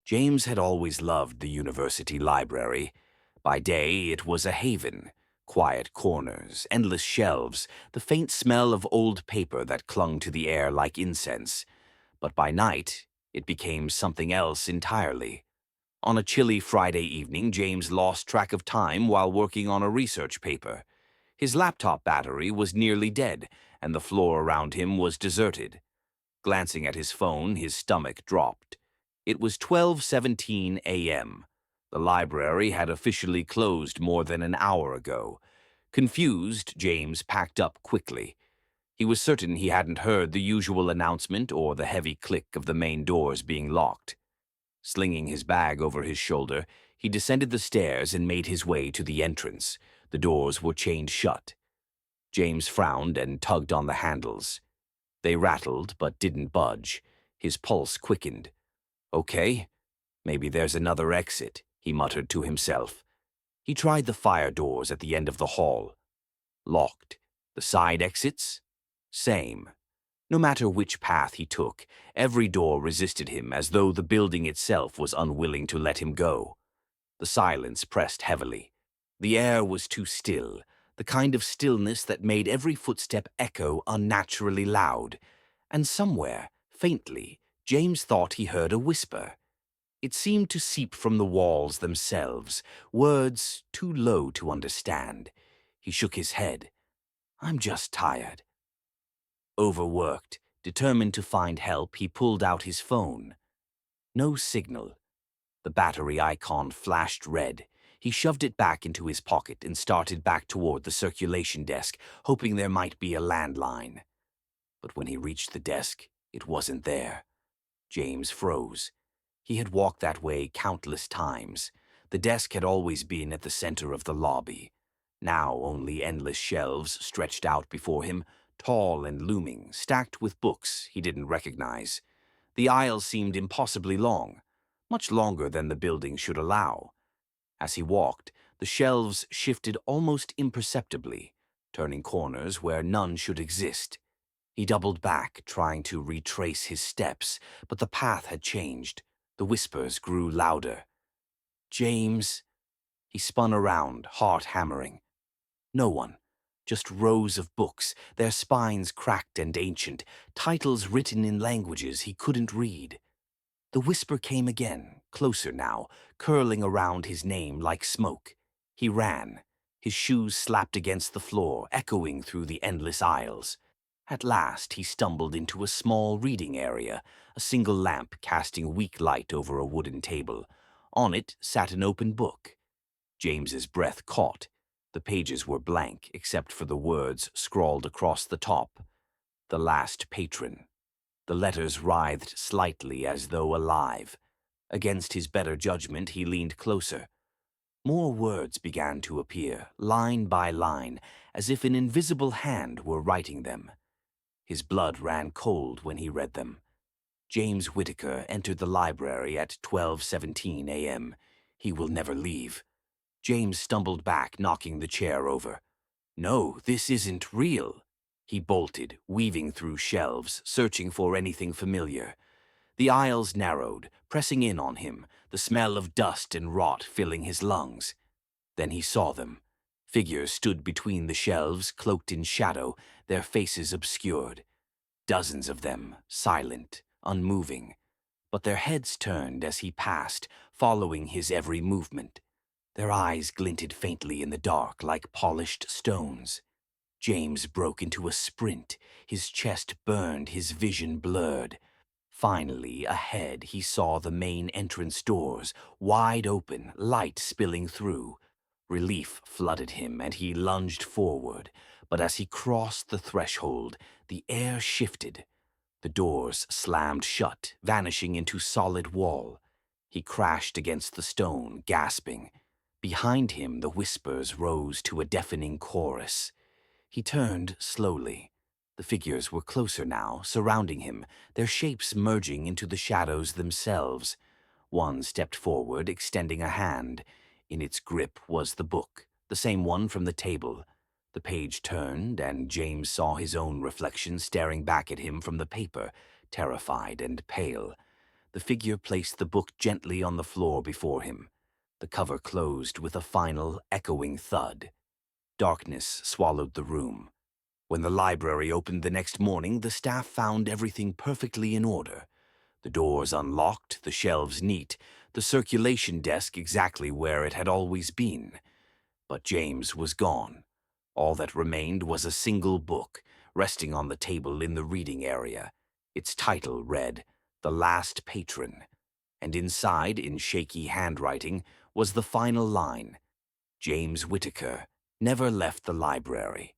James had always loved the university library. By day, it was a haven. Quiet corners, endless shelves, the faint smell of old paper that clung to the air like incense. But by night, it became something else entirely. On a chilly Friday evening, James lost track of time while working on a research paper. His laptop battery was nearly dead, and the floor around him was deserted. Glancing at his phone, his stomach dropped. It was 12:17 a.m. The library had officially closed more than an hour ago. Confused, James packed up quickly. He was certain he hadn't heard the usual announcement or the heavy click of the main doors being locked. Slinging his bag over his shoulder, he descended the stairs and made his way to the entrance. The doors were chained shut. James frowned and tugged on the handles. They rattled but didn't budge. His pulse quickened. Okay, maybe there's another exit, he muttered to himself. He tried the fire doors at the end of the hall. Locked. The side exits? Same. No matter which path he took, every door resisted him as though the building itself was unwilling to let him go. The silence pressed heavily. The air was too still, the kind of stillness that made every footstep echo unnaturally loud. And somewhere, faintly, James thought he heard a whisper. It seemed to seep from the walls themselves, words too low to understand. He shook his head. I'm just tired. Overworked, determined to find help, he pulled out his phone. No signal. The battery icon flashed red. He shoved it back into his pocket and started back toward the circulation desk, hoping there might be a landline. But when he reached the desk, it wasn't there. James froze. He had walked that way countless times. The desk had always been at the center of the lobby. Now only endless shelves stretched out before him, tall and looming, stacked with books he didn't recognize. The aisle seemed impossibly long, much longer than the building should allow. As he walked, the shelves shifted almost imperceptibly, turning corners where none should exist. He doubled back, trying to retrace his steps, but the path had changed. The whispers grew louder. James. He spun around, heart hammering. No one. Just rows of books, their spines cracked and ancient, titles written in languages he couldn't read. The whisper came again, closer now, curling around his name like smoke. He ran. His shoes slapped against the floor, echoing through the endless aisles. At last, he stumbled into a small reading area, a single lamp casting weak light over a wooden table. On it sat an open book. James's breath caught. The pages were blank, except for the words scrawled across the top. The last patron. The letters writhed slightly as though alive. Against his better judgment, he leaned closer. More words began to appear, line by line, as if an invisible hand were writing them. His blood ran cold when he read them. James Whittaker entered the library at 12:17 a.m. He will never leave. James stumbled back, knocking the chair over. No, this isn't real. He bolted, weaving through shelves, searching for anything familiar. The aisles narrowed, pressing in on him, the smell of dust and rot filling his lungs. Then he saw them. Figures stood between the shelves, cloaked in shadow, their faces obscured. Dozens of them, silent, unmoving. But their heads turned as he passed, following his every movement. Their eyes glinted faintly in the dark like polished stones. James broke into a sprint. His chest burned, his vision blurred. Finally, ahead, he saw the main entrance doors, wide open, light spilling through. Relief flooded him, and he lunged forward. But as he crossed the threshold, the air shifted. The doors slammed shut, vanishing into solid wall. He crashed against the stone, gasping. Behind him, the whispers rose to a deafening chorus. He turned slowly. The figures were closer now, surrounding him, their shapes merging into the shadows themselves. One stepped forward, extending a hand. In its grip was the book, the same one from the table. The page turned, and James saw his own reflection staring back at him from the paper, terrified and pale. the figure placed the book gently on the floor before him. The cover closed with a final, echoing thud. Darkness swallowed the room. When the library opened the next morning, the staff found everything perfectly in order. The doors unlocked, the shelves neat, the circulation desk exactly where it had always been. But James was gone. All that remained was a single book, resting on the table in the reading area. Its title read, "The Last Patron," and inside, in shaky handwriting, was the final line, "James Whittaker never left the library."